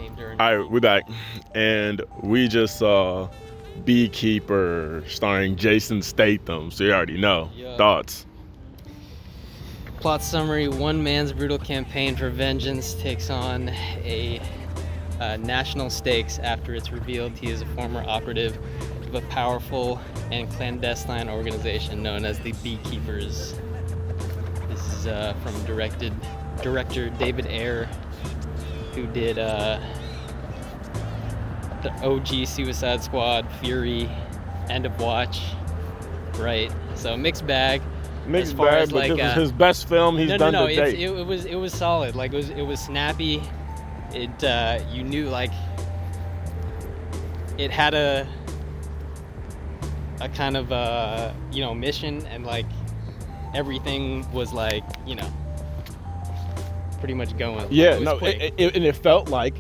came during. All right, we're back, and we just saw Beekeeper starring Jason Statham. So you already know. Yeah. Thoughts? Plot summary: one man's brutal campaign for vengeance takes on a national stakes after it's revealed he is a former operative of a powerful and clandestine organization known as the Beekeepers. This is from director David Ayer, who did the OG Suicide Squad, Fury, End of Watch, right? So mixed bag. Mixed bag, but this was his best film he's done to date. It was solid. Like it was snappy. It you knew like it had a kind of mission, and like everything was like pretty much going. Yeah, and it felt like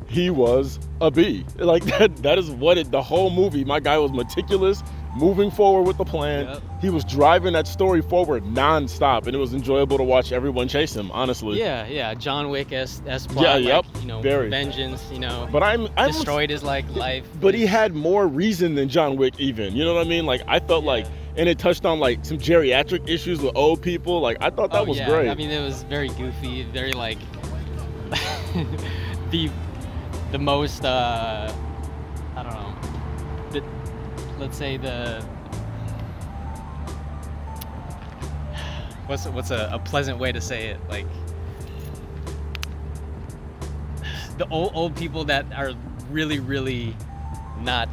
he was a bee. Like that is what the whole movie. My guy was meticulous, moving forward with the plan. Yep. He was driving that story forward nonstop, and it was enjoyable to watch everyone chase him, honestly. Yeah, John Wick-esque plot. Yeah, very. Vengeance, But I'm destroyed his life. But he had more reason than John Wick, even. You know what I mean? Like I felt like, and it touched on like some geriatric issues with old people. Like I thought that was great. I mean, it was very goofy, very like the most I don't know. Let's say what's a pleasant way to say it? Like the old people that are really, really not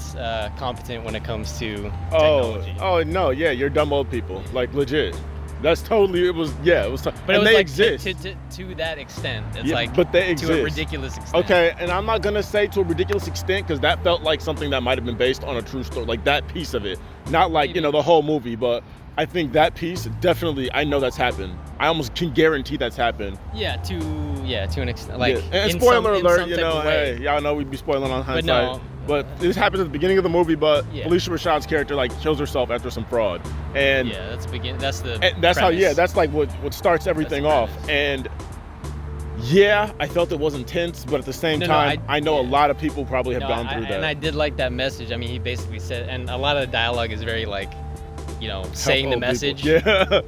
competent when it comes to technology. Oh no, yeah, you're dumb old people, like legit. That's totally. It was. But it was they like exist to that extent. It's but they exist to a ridiculous extent. Okay, and I'm not gonna say to a ridiculous extent because that felt like something that might have been based on a true story, like that piece of it. Not like the whole movie, but I think that piece definitely. I know that's happened. I almost can guarantee that's happened. Yeah, to an extent. Like, and spoiler alert, hey, y'all know we'd be spoiling on HindSight. But no. But this happens at the beginning of the movie. But Felicia Rashad's character kills herself after some fraud, and that's the. And that's premise. how. That's like what starts everything off. And I felt it was intense, but at the same time, I know a lot of people probably have gone through that. And I did like that message. I mean, he basically said, and a lot of the dialogue is very saying the message. People. Yeah.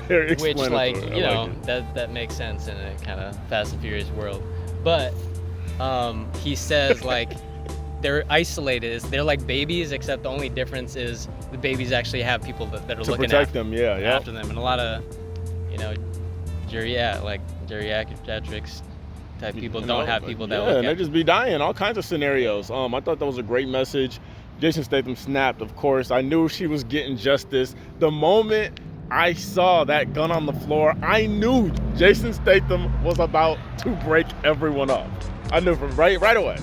Very explanatory. Which that makes sense in a kind of Fast and Furious world. But he says they're isolated. They're like babies, except the only difference is the babies actually have people that are looking protect them. After them, and a lot of geriatrics type people don't have people that look and they just be dying. All kinds of scenarios. I thought that was a great message. Jason Statham snapped, of course. I knew she was getting justice. The moment I saw that gun on the floor, I knew Jason Statham was about to break everyone up. I knew from right away.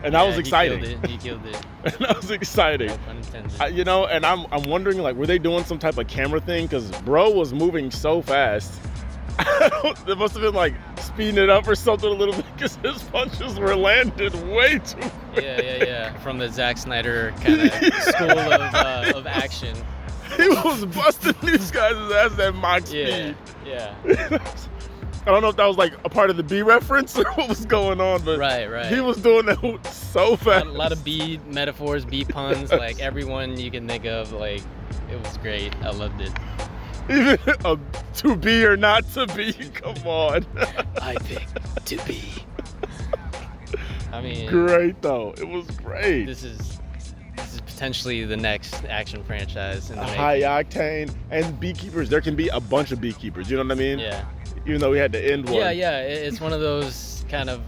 And that was exciting. He killed it. And that was exciting. No pun intended. And I'm wondering, were they doing some type of camera thing? Because bro was moving so fast. They must have been speeding it up or something a little bit because his punches were landed way too quick. Yeah. From the Zack Snyder kind of school of action. He was busting these guys' ass at mock speed. Yeah. I don't know if that was a part of the B reference or what was going on, but right. He was doing that so fast. A lot of B metaphors, B puns, everyone you can think of. It was great. I loved it. Even to be or not to be, come on. I pick to be. I mean, great though. It was great. This is potentially the next action franchise in the making. High octane and Beekeepers. There can be a bunch of Beekeepers. You know what I mean? Yeah. Even though we had to end one. Yeah. It's one of those kind of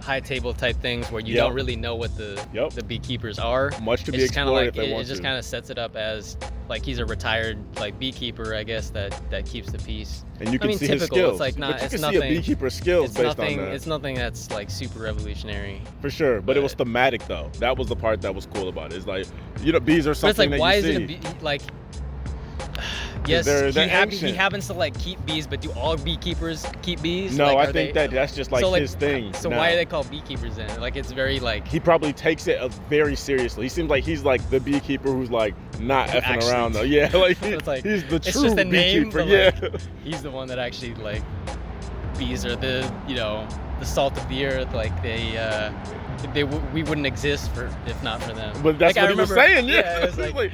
high table type things where you don't really know what the beekeepers are. Much to be explored if they want to. It just kind of sets it up as he's a retired beekeeper, I guess, that keeps the peace. And you can see typical. his skills. It's not. But you it's can nothing. See a beekeeper's skills based on that. It's nothing that's super revolutionary. For sure, but it was thematic though. That was the part that was cool about it. It's bees are something that why you see. Is it a bee, yes, he happens to keep bees, but do all beekeepers keep bees? No, I think that's just his thing. So why are they called beekeepers then? It's very He probably takes it very seriously. He seems like he's the beekeeper who's not effing around though. Yeah, he's the true just a name, beekeeper. But, he's the one that actually bees are the the salt of the earth. Like we wouldn't exist if not for them. But that's like, what he was saying. Yeah, it was like,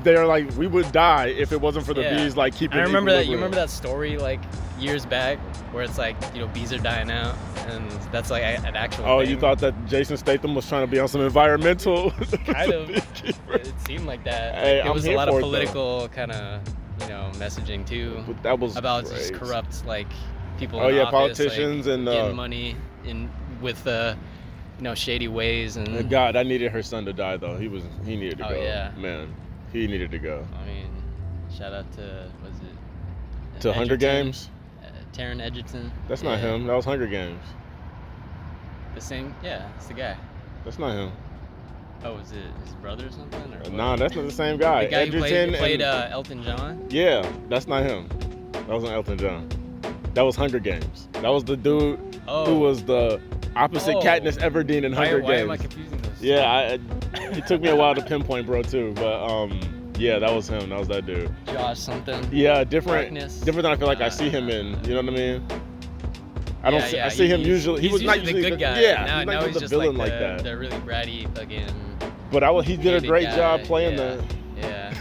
they're like, we would die if it wasn't for the bees, like keeping. I remember that. You equilibrium. remember that story like years back where it's like, you know, bees are dying out, and that's like an actual. Oh, thing. you thought that Jason Statham was trying to be on some environmental? Kind of. It seemed like that. Hey, it was I'm a lot here of for it, political kind of, you know, messaging too. But that was about great. just corrupt like people. Oh in yeah, office, politicians like, and getting money in with you know, shady ways and. God, I needed her son to die though. He needed to go. Yeah. Man, he needed to go. I mean, shout out to was it? To Hunger Games. Taron Egerton. That's not him. That was Hunger Games. The same. Yeah, it's the guy. That's not him. Oh, was it his brother or something? Or Nah, that's not the same guy. The guy who Egerton played Elton John? Yeah, that's not him. That wasn't Elton John. That was Hunger Games. That was the dude who was the opposite Katniss Everdeen in Hunger Games. Why am I confusing those? Yeah, it took me a while to pinpoint, bro, too. But yeah, that was him. That was that dude. Josh something. Yeah, different than I feel like I see him in. You know what I mean? I see him usually. He was not usually the good guy. Yeah, now he's the just villain like that. the really bratty fucking. But he did a great job playing yeah. the. Yeah.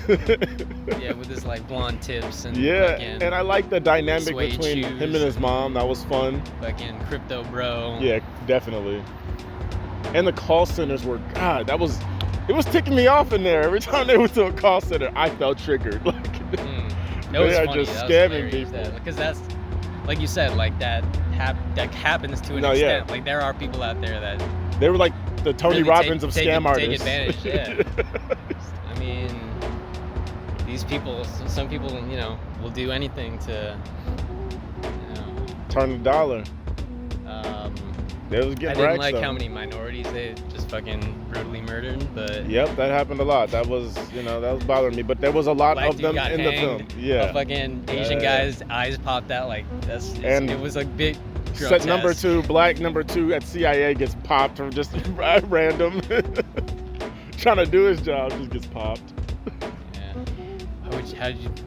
Yeah, with his like blonde tips and. Yeah, fucking and I like the dynamic suede between shoes him and his mom. That was fun. Fucking crypto bro. Yeah, definitely. And the call centers were, God, it was ticking me off in there. Every time they went to a call center, I felt triggered. Like, that was they funny. are just That scamming was people. Because that's, like you said, like that happens to an extent. Like there are people out there that. They were like the Tony really Robbins of scam artists. Take advantage, yeah. I mean, these people, some people, you know, will do anything to, you know. Turn the dollar. They was I getting didn't racks, like though. how many minorities they just fucking brutally murdered, but. Yep, that happened a lot. That was, that was bothering me. But there was a lot Black of them dude got in the film. hanged, Yeah. A fucking Asian guy's eyes popped out, like And it was a big. Set number 2, black number 2 at CIA gets popped from just random. Trying to do his job, just gets popped. Yeah.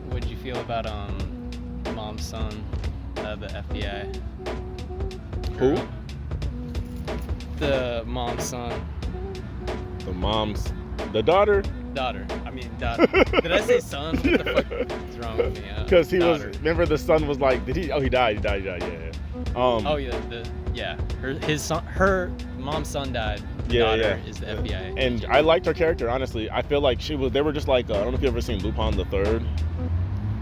What'd you feel about mom's son, the FBI? Who? The mom's son. The daughter? Daughter. I mean, daughter. Did I say son? What the fuck is wrong with me? Because remember the son was like, he died, yeah. Her mom's son died. Daughter is the FBI. And I liked her character, honestly. I feel like they were just like, I don't know if you've ever seen Lupin the Third,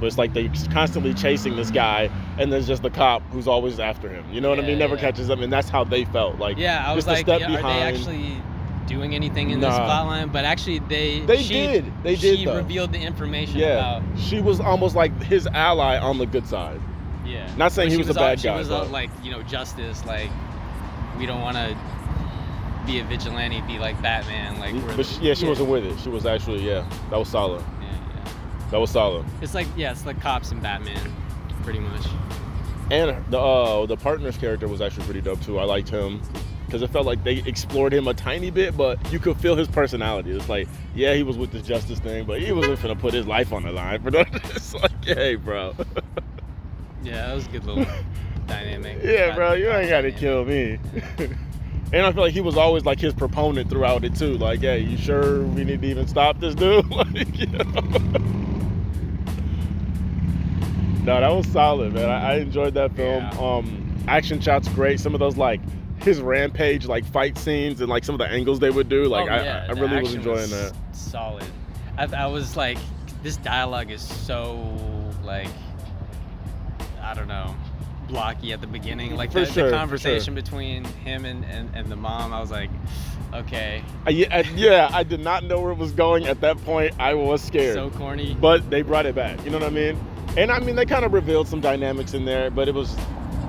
but it's like they're constantly chasing this guy, and there's just the cop who's always after him. You know what I mean? Never catches them, and that's how they felt. Like, I was like, are they actually doing anything in this plotline? But actually, she revealed the information about. She was almost like his ally on the good side. Yeah. Not saying he was a bad guy. She was all like, you know, justice. Like, we don't want to be a vigilante, be like Batman. Like, she wasn't with it. She was actually, that was solid. Yeah. That was solid. It's like, it's like cops and Batman, pretty much. And the partner's character was actually pretty dope too. I liked him because it felt like they explored him a tiny bit, but you could feel his personality. It's like, he was with this justice thing, but he wasn't finna put his life on the line for that. It's like, hey, bro. Yeah, that was a good little dynamic. Yeah, bro, you ain't gotta kill me. And I feel like he was always like his proponent throughout it too. Like, hey, you sure we need to even stop this dude? Like, you know? No, that was solid, man. I enjoyed that film. Yeah. Action shots great. Some of those like his rampage like fight scenes and like some of the angles they would do. Like I really was enjoying that. Solid. I was like, this dialogue is so like, I don't know, blocky at the beginning. Like the conversation between him and the mom, I was like, okay. I did not know where it was going at that point. I was scared. So corny. But they brought it back. You know what I mean? And I mean, they kind of revealed some dynamics in there, but it was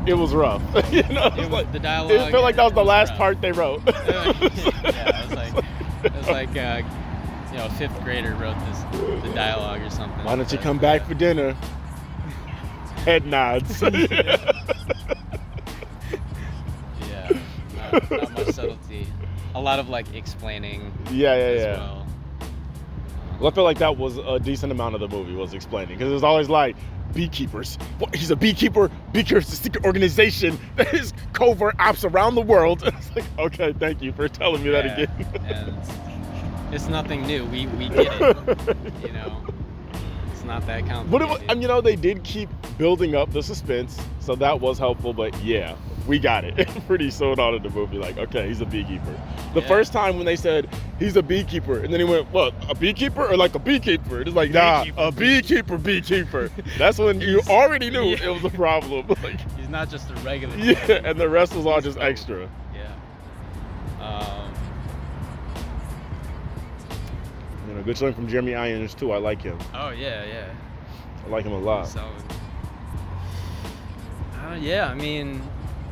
rough. You know, the dialogue. It felt like that was the last part they wrote. It was like you know, a 5th grader wrote the dialogue or something. Why don't you come back for dinner? Head nods. Not much subtlety. A lot of like explaining. Yeah. Well. Well, I feel like that was a decent amount of the movie was explaining, because it was always like, beekeepers. He's a beekeeper. Beekeeper's a secret organization that is covert ops around the world. It's like, okay, thank you for telling me that again. And it's nothing new. We get it. You know, it's not that complicated. But you know, they did keep building up the suspense, so that was helpful. But yeah, we got it pretty soon on in the movie. Like, okay, he's a beekeeper. The first time when they said he's a beekeeper, and then he went, what, a beekeeper or like a beekeeper? It's like, nah, a beekeeper. That's when you already knew it was a problem. Like, he's not just a regular. Yeah, and the rest was all just extra. Yeah. You know, good showing from Jeremy Irons too. I like him. Oh yeah. I like him a lot. Solid. Yeah, I mean,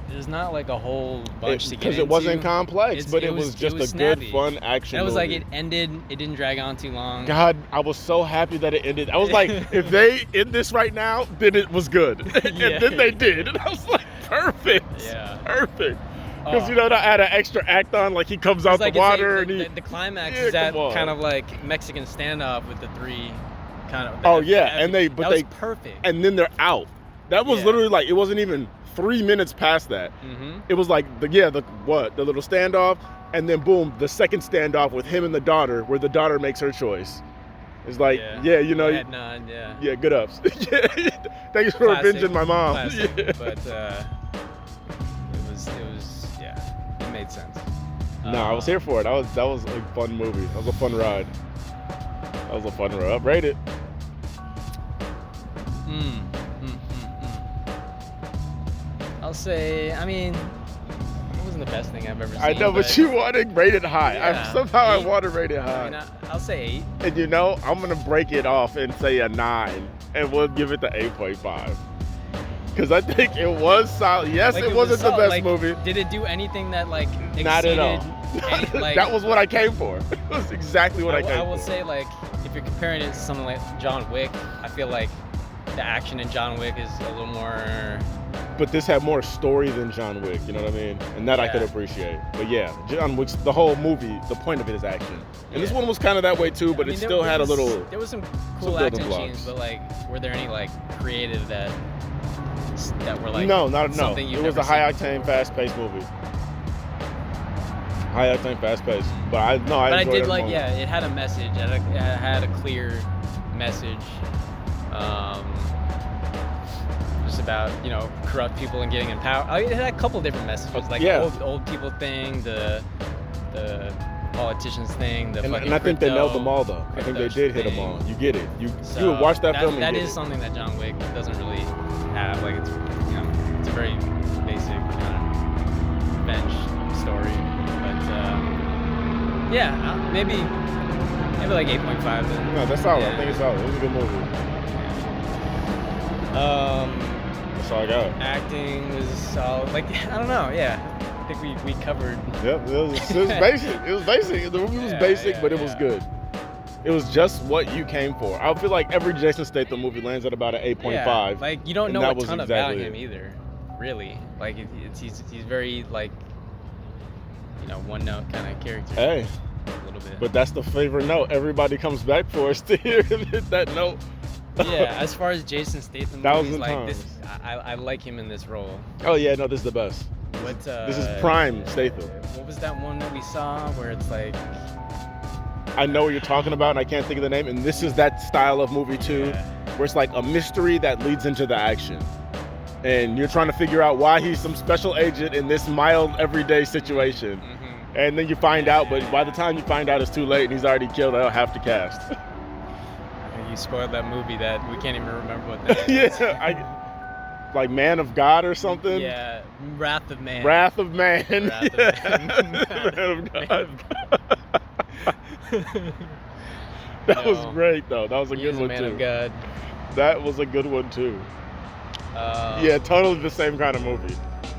there's not like a whole bunch to get into. Because it wasn't complex, but it was just a good, fun action movie. It was movie. like it ended, it didn't drag on too long. God, I was so happy that it ended. I was like, if they end this right now, then it was good. And then they did. And I was like, perfect. Yeah. Perfect. Because, you know, to add an extra act on, like he comes out like the water and he... The climax is that kind of like Mexican standoff with the three kind of... That was perfect. And then they're out. That was literally like, it wasn't even 3 minutes past that. Mm-hmm. It was like the little standoff, and then boom, the second standoff with him and the daughter, where the daughter makes her choice. It's like, you know, head nod, yeah, good ups. Thanks for avenging my mom. Classic, but it was it made sense. No, I was here for it. That was a fun movie. That was a fun ride. Rate it. I'll say, I mean, it wasn't the best thing I've ever seen. I know, but you want to rate it high. Yeah, I want to rate it high. I mean, I'll say 8. And you know, I'm going to break it off and say a 9, and we'll give it the 8.5. Because I think it was solid. Yes, like, it wasn't the best movie. Did it do anything that, like, exceeded? Not at all. That was what I came for. It was exactly what I came for. I will say, like, if you're comparing it to something like John Wick, I feel like the action in John Wick is a little more... But this had more story than John Wick, you know what I mean? And that I could appreciate. But yeah, John Wick's, the whole movie, the point of it is action. And this one was kind of that way too, but it still had a little... There was some cool action scenes, but like, were there any like creative that were like... No. Something It was a high-octane, fast-paced movie. High-octane, fast-paced. But I did like, it had a message. It had a clear message. Just about, you know, corrupt people and getting in power. It had a couple different messages, like the old people thing, the politicians thing, and I think they nailed them all though. I think they did hit them all. You get it. You would watch that film and that get is it. something that John Wick doesn't really have. Like, it's, you know, it's a very basic kind of revenge story. But maybe like 8.5 then. No, that's solid. I think it's solid. It was a good movie. That's all I got. Acting was solid. Like, I don't know. Yeah, I think we covered. Yep, it was basic. It was basic. The movie was basic, but it was good. It was just what you came for. I feel like every Jason Statham movie lands at about an 8.5. Yeah, like, you don't know a ton about him it. either, really. Like, he's very, like, you know, one note kind of character. Hey, a little bit. But that's the favorite note everybody comes back for, is to hear him hit that note. Yeah, as far as Jason Statham movies, like this, I like him in this role. Oh yeah, no, this is the best. This is prime Statham. What was that one that we saw where it's like... I know what you're talking about, and I can't think of the name. And this is that style of movie too, where it's like a mystery that leads into the action, and you're trying to figure out why he's some special agent in this mild everyday situation. Mm-hmm. And then you find out, but by the time you find out, it's too late, and he's already killed half the cast. You spoiled that movie that we can't even remember what that is. Like Man of God or something. Yeah, Wrath of Man. Wrath of Man. Man of God. That was great though. That was a good one too. Man of God. That was a good one too. Yeah, totally the same kind of movie.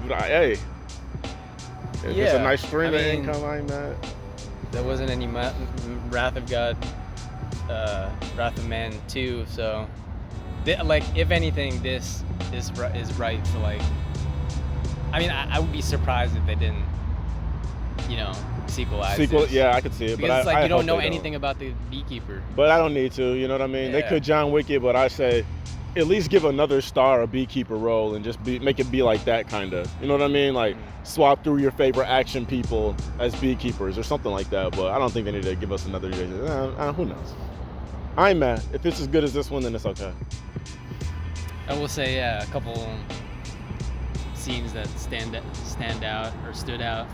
But hey, if it's a nice stream of income, I ain't mad. There wasn't any Wrath of God. Wrath of Man 2, so like, if anything, this is right to, like, I mean, I would be surprised if they didn't, you know, sequelize this. Yeah, I could see it, because but it's like you don't know anything about the Beekeeper. But I don't need to, you know what I mean? They could John Wick it, but I say at least give another star a Beekeeper role and just make it be like that kind of. You know what I mean? Like swap through your favorite action people as Beekeepers or something like that. But I don't think they need to give us another. Who knows? I ain't mad. If it's as good as this one, then it's okay. I will say, yeah, a couple scenes that stand out or stood out.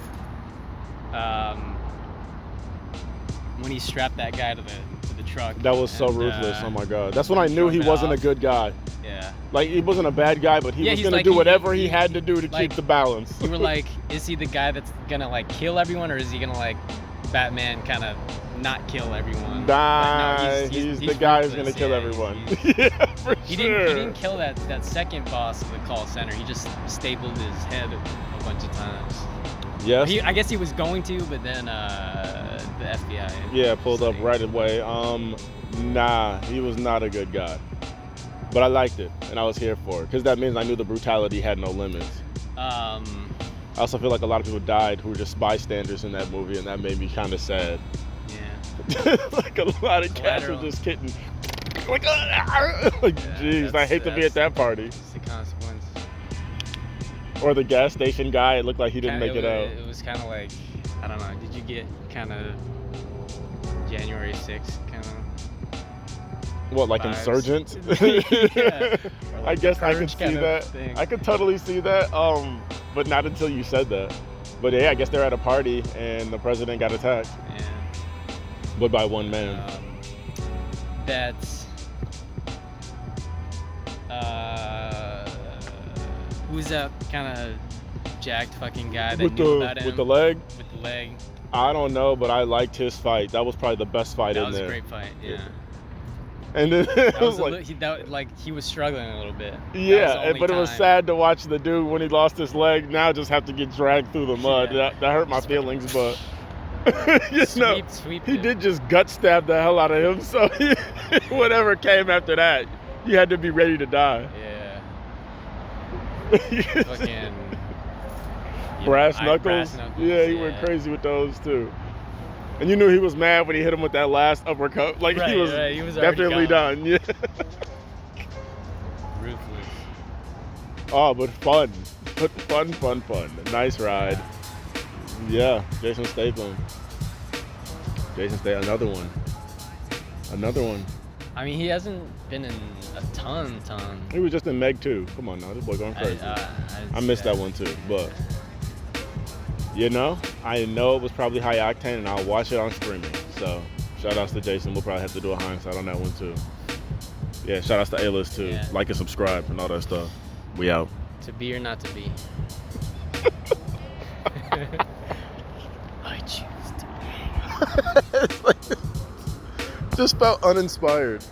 When he strapped that guy to the truck. That was so ruthless. Oh my God. That's when I knew he wasn't a good guy. Yeah. Like, he wasn't a bad guy, but he was gonna do whatever he had to do to keep the balance. You were like, is he the guy that's gonna like kill everyone, or is he gonna like Batman kind of not kill everyone? Nah, no, he's the guy who's gonna kill everyone. Yeah, for he sure. Didn't kill that second boss of the call center. He just stapled his head a bunch of times. Yes. I guess he was going to, but then the FBI. Yeah, pulled up right away. Nah, he was not a good guy. But I liked it, and I was here for it, because that means I knew the brutality had no limits. I also feel like a lot of people died who were just bystanders in that movie, and that made me kind of sad. Yeah. Like a lot of cats were just getting, like jeez, I hate to be at that party. It's the consequence. Or the gas station guy, it looked like he didn't make it out. It was kind of like, I don't know, did you get kind of January 6th kind of what, like vibes? Insurgents? Yeah. Like I guess I can Purge see kind of that. thing. I could totally see that, but not until you said that. But yeah, I guess they're at a party and the president got attacked. Yeah. But by one man. That's who's that kind of jacked fucking guy that knew about him? With the leg? With the leg. I don't know, but I liked his fight. That was probably the best fight in there. That was a great fight, yeah. And then it was he was struggling a little bit. Yeah, but it was sad to watch the dude when he lost his leg now just have to get dragged through the mud. Yeah. That hurt my feelings, but sweep he did just gut stab the hell out of him. So whatever came after that, you had to be ready to die. Yeah. Fucking brass knuckles. Yeah, he yeah. went crazy with those too. And you knew he was mad when he hit him with that last uppercut. Like he was definitely done. Yeah. Ruthless. Oh, but fun. Fun. Nice ride. Yeah, Jason Statham. Another one. I mean, he hasn't been in a ton. He was just in Meg 2. Come on now, this boy going crazy. I missed that one too, but you know, I know it was probably high octane, and I'll watch it on streaming. So shout outs to Jason. We'll probably have to do a HindSight on that one too. Yeah, shout outs to A-List too. Yeah. Like and subscribe and all that stuff. We out. To be or not to be. I choose to be. Just felt uninspired.